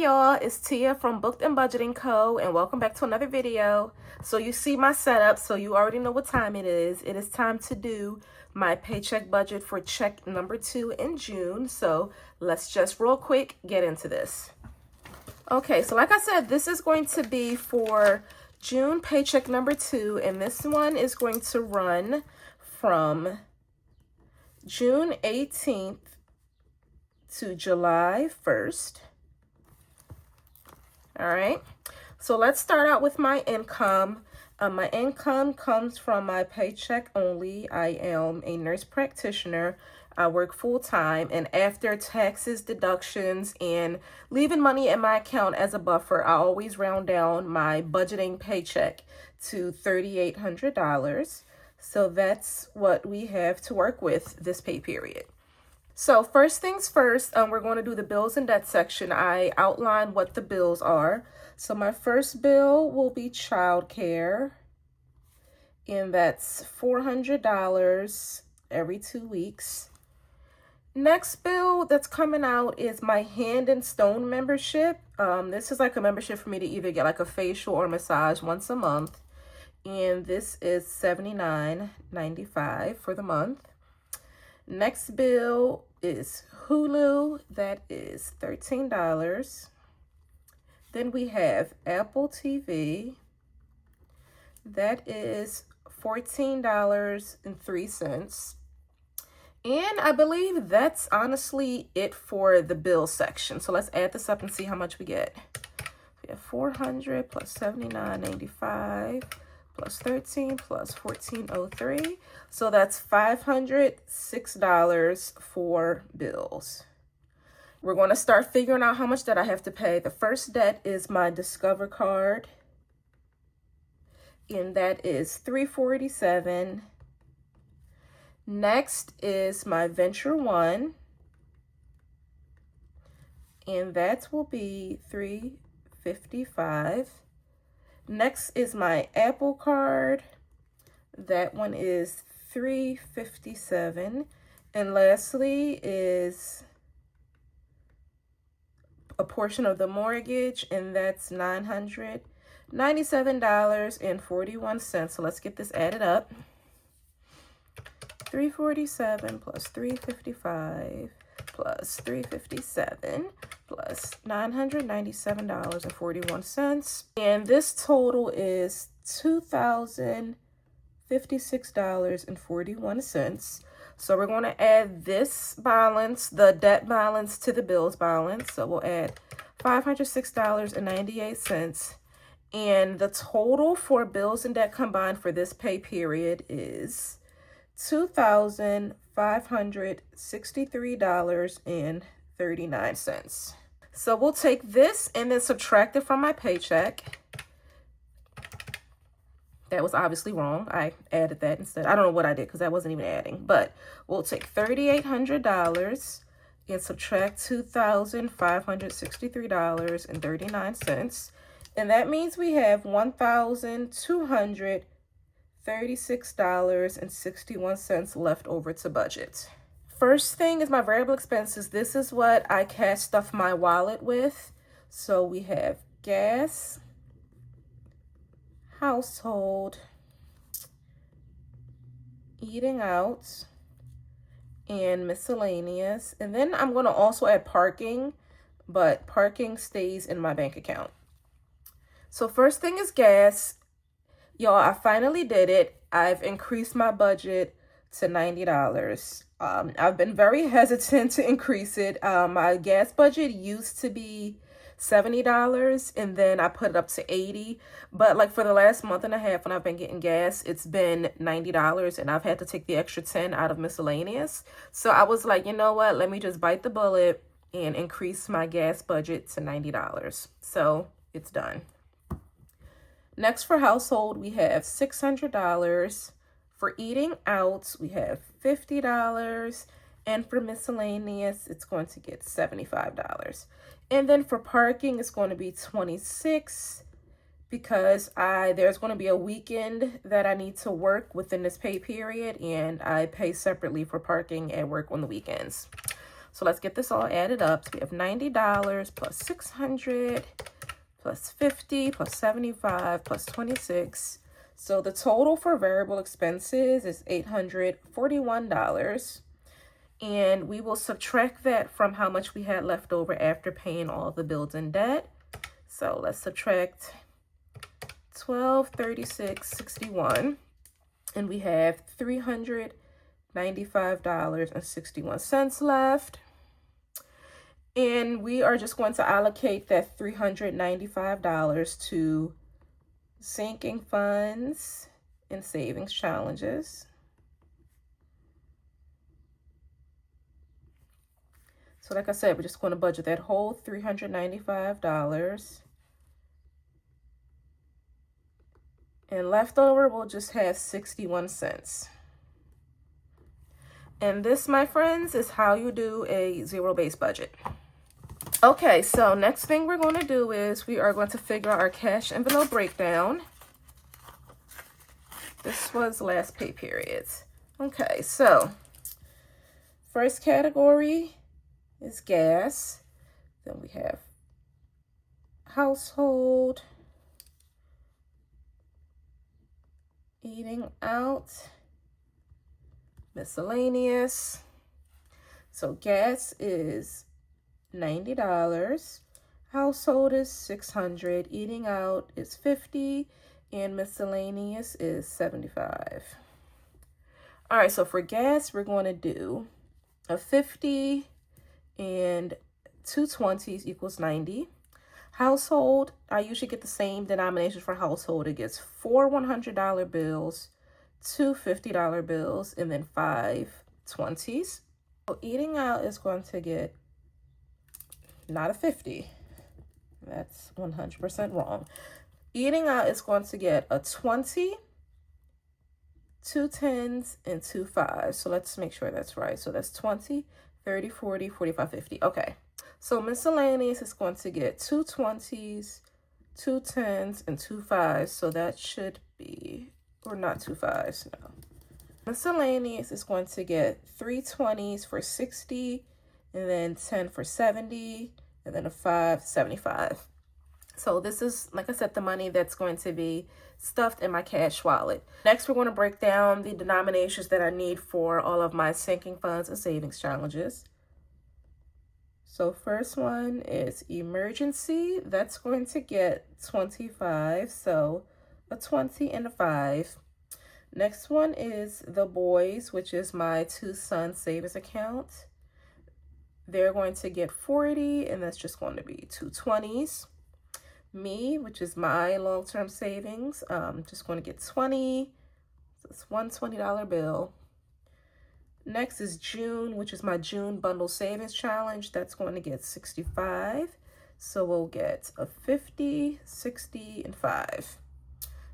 y'all, it's Tia from Booked and Budgeting Co. and welcome back to another video. So you see my setup, so you already know what time it is. It is time to do my paycheck budget for check number 2 in June. So let's just real quick get into this. Okay, so like I said, this is going to be for June paycheck number 2, and this one is going to run from June 18th to July 1st. All right, so let's start out with my income. My income comes from my paycheck only. I am a nurse practitioner. I work full-time, and after taxes, deductions, and leaving money in my account as a buffer, I always round down my budgeting paycheck to $3,800. So that's what we have to work with this pay period. So first things first, we're going to do the bills and debt section. I outlined what the bills are. So my first bill will be childcare, and that's $400 every 2 weeks. Next bill that's coming out is my Hand and Stone membership. This is like a membership for me to either get like a facial or massage once a month. And this is $79.95 for the month. Next bill is Hulu. That is $13. Then we have Apple TV. That is $14.03. And I believe that's honestly it for the bill section. So let's add this up and see how much we get. We have 400 plus $79.95 plus 13 plus 1403. So that's $506 for bills. We're going to start figuring out how much debt I have to pay. The first debt is my Discover card, and that is $347. Next is my Venture One, and that will be $355. Next is my Apple card. That one is $357. And lastly is a portion of the mortgage, and that's $997.41. So let's get this added up. 347 plus 355 plus 357 plus $997.41. And this total is $2,056.41. So we're going to add this balance, the debt balance, to the bills balance. So we'll add $506.98. And the total for bills and debt combined for this pay period is $2,563.39. So we'll take this and then subtract it from my paycheck. That was obviously wrong. I added that instead. I don't know what I did because I wasn't even adding. But we'll take $3,800 and subtract $2,563.39. And that means we have $1,236.61 left over to budget. First thing is my variable expenses. This is what I cash stuff my wallet with. So we have gas, household, eating out, and miscellaneous. And then I'm going to also add parking, but parking stays in my bank account. So first thing is gas. Y'all, I finally did it. I've increased my budget to $90. I've been very hesitant to increase it. My gas budget used to be $70, and then I put it up to $80. But like for the last month and a half when I've been getting gas, it's been $90, and I've had to take the extra 10 out of miscellaneous. So I was like, you know what? Let me just bite the bullet and increase my gas budget to $90. So it's done. Next, for household, we have $600. For eating out, we have $50. And for miscellaneous, it's going to get $75. And then for parking, it's going to be $26 because there's going to be a weekend that I need to work within this pay period, and I pay separately for parking at work on the weekends. So let's get this all added up. So we have $90 plus 600 plus 50 plus 75 plus 26. So the total for variable expenses is $841. And we will subtract that from how much we had left over after paying all the bills and debt. So let's subtract 1236.61, and we have $395.61 left. And we are just going to allocate that $395 to sinking funds and savings challenges. So like I said, we're just going to budget that whole $395. And leftover, we'll just have 61 cents. And this, my friends, is how you do a zero-based budget. Okay, so next thing we're going to do is we are going to figure out our cash envelope breakdown. This was last pay periods. Okay, so first category is gas. Then we have household, eating out, miscellaneous. So gas is $90, household is $600, eating out is $50, and miscellaneous is $75. All right, so for gas, we're going to do a 50 and 2 20s equals 90. Household, I usually get the same denominations for household. It gets 4 $100 bills, 2 $50 bills, and then 5 20s. So eating out is going to get not a 50. That's 100% wrong. Eating out is going to get a 20, 2 10s, and 2 5s. So let's make sure that's right. So that's 20, 30, 40, 45, 50. Okay. So miscellaneous is going to get 2 20s, 2 10s, and 2 5s. So that should be, or not 2 5s, no. Miscellaneous is going to get 3 20s for 60, and then 10 for 70, and then a 5, 75. So this is, like I said, the money that's going to be stuffed in my cash wallet. Next, we're going to break down the denominations that I need for all of my sinking funds and savings challenges. So first one is emergency. That's going to get 25. So a 20 and a 5. Next one is the boys, which is my 2 sons savings account. They're going to get 40, and that's just going to be 2 20s. Me, which is my long-term savings, just going to get 20. So it's one $20 bill. Next is June, which is my June bundle savings challenge. That's going to get 65. So we'll get a 50, 60, and 5.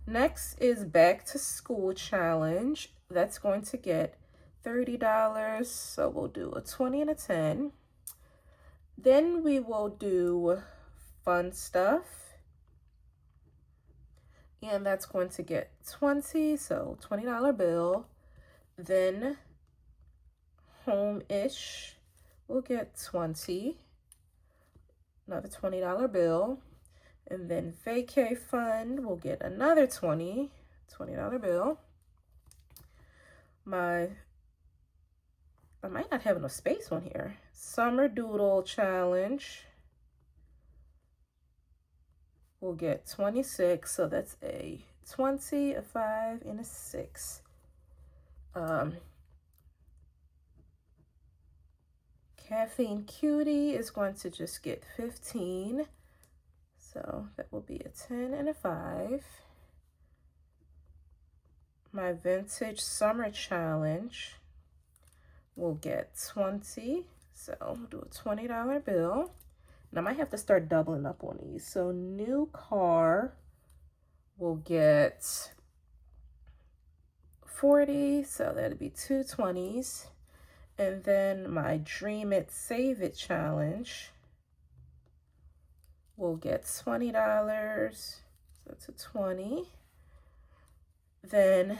Next is back to school challenge. That's going to get $30. So we'll do a 20 and a 10. Then we will do fun stuff. And that's going to get 20, so $20 bill. Then home-ish will get 20, another $20 bill. And then vacay fund will get another $20 bill. I might not have enough space on here. Summer doodle challenge will get 26, so that's a 20, a 5, and a 6. Caffeine cutie is going to just get 15, so that will be a 10 and a 5. My vintage summer challenge will get 20, so we'll do a $20 bill. And I might have to start doubling up on these. So new car will get 40, so that'd be 2 20s. And then my Dream It, Save It challenge will get $20, so it's a 20. Then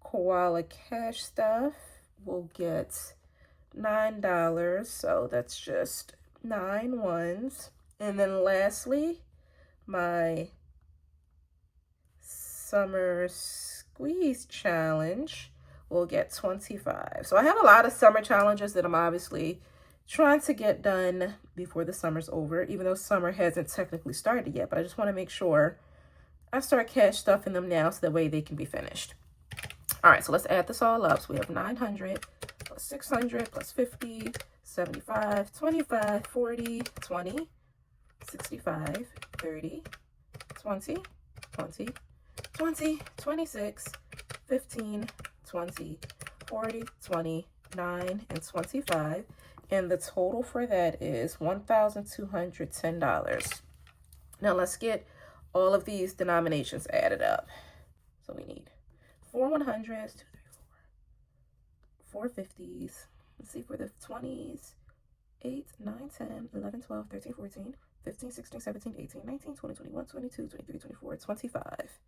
Koala Cash Stuff will get $9. So that's just 9 ones. And then lastly, my summer squeeze challenge will get 25. So I have a lot of summer challenges that I'm obviously trying to get done before the summer's over, even though summer hasn't technically started yet. But I just want to make sure I start cash stuffing them now so that way they can be finished. All right, so let's add this all up. So we have 900 plus 600 plus 50, 75, 25, 40, 20, 65, 30, 20, 20, 20, 26, 15, 20, 40, 29, and 25. And the total for that is $1,210. Now let's get all of these denominations added up. So we need 4 100s, 2, 3, 4, 4 50s. Let's see for the 20s. 8, 9, 10, 11, 12, 13, 14, 15, 16, 17, 18, 19, 20, 21, 22, 23, 24, 25.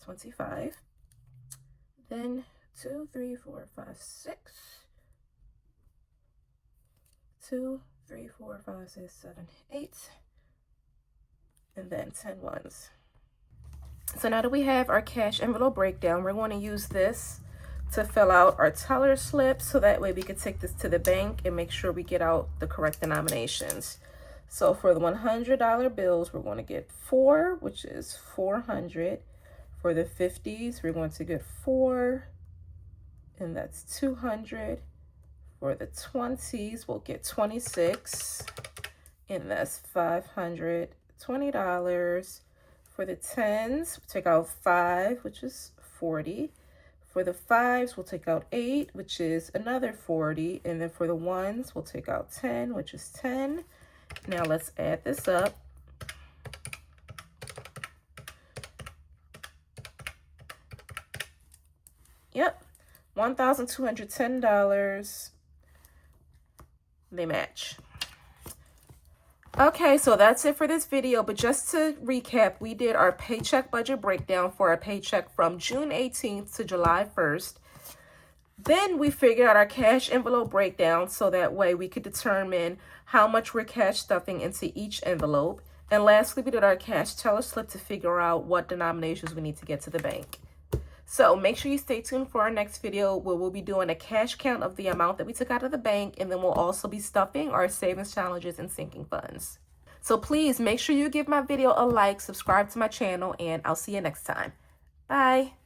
25. Then 2, 3, 4, 5, 6. 2, 3, 4, 5, 6, 7, 8. And then 10 ones. So now that we have our cash envelope breakdown, we're going to use this to fill out our teller slips so that way we can take this to the bank and make sure we get out the correct denominations. So for the $100 bills, we're going to get 4, which is 400. For the 50s, we're going to get 4, and that's 200. For the 20s, we'll get 26, and that's $520. For the 10s, we'll take out 5, which is 40. For the 5s, we'll take out 8, which is another 40. And then for the 1s, we'll take out 10, which is 10. Now let's add this up. Yep, $1,210. They match. Okay, so that's it for this video, but just to recap, we did our paycheck budget breakdown for our paycheck from June 18th to July 1st. Then we figured out our cash envelope breakdown so that way we could determine how much we're cash stuffing into each envelope. And lastly, we did our cash teller slip to figure out what denominations we need to get to the bank. So make sure you stay tuned for our next video where we'll be doing a cash count of the amount that we took out of the bank, and then we'll also be stuffing our savings challenges and sinking funds. So please make sure you give my video a like, subscribe to my channel, and I'll see you next time. Bye.